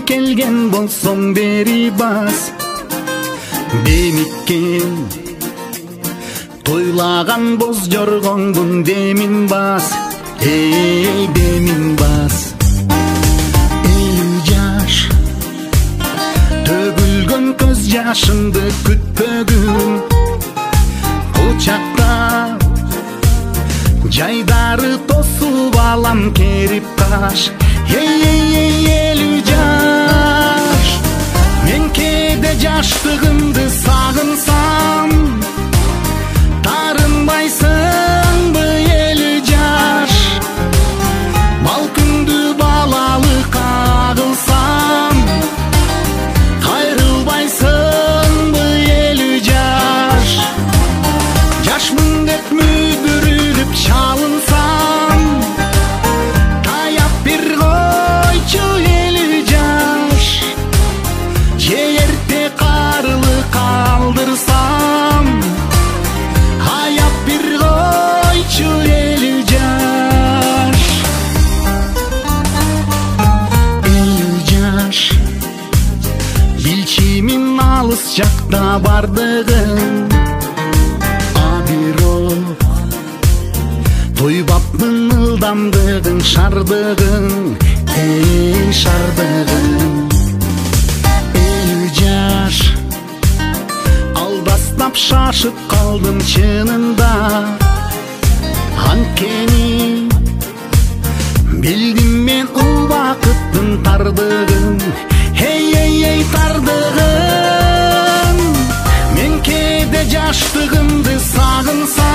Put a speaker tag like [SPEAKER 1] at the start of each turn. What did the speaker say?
[SPEAKER 1] келген болсоң бери бас. Демиккен тойлаган боз жоргоңдун демин бас. Эй, демин бас. 50 жаш төгүлгөн көз жашымды күтпөгүн. Кучакта жайдары тосуп алам керип каш. Эй, 50 жаш. Мен кээде жаштыгымды сагынсам, тарынбайсыңбы 50 жаш? Балкыңды балалыкка кылсам, кайрылбайсыңбы 50 жаш? Жашмын деп мүдүрүлүп чалынсам, таяп бир койчу 50 жаш. Же эрте карылык калдырсам, аяп бир койчу 50 жаш. 50 жаш билчимин алыс жакта бардыгын. Тойбапмын ылдамдыгын, шардыгын, эй, шардыгын. 50 жаш алдастап шашып калдым чынында. Анткени билдим мен убакыттын тардыгын. Эй, тардыгын. Мен кээде жаштыгымды сагынсам,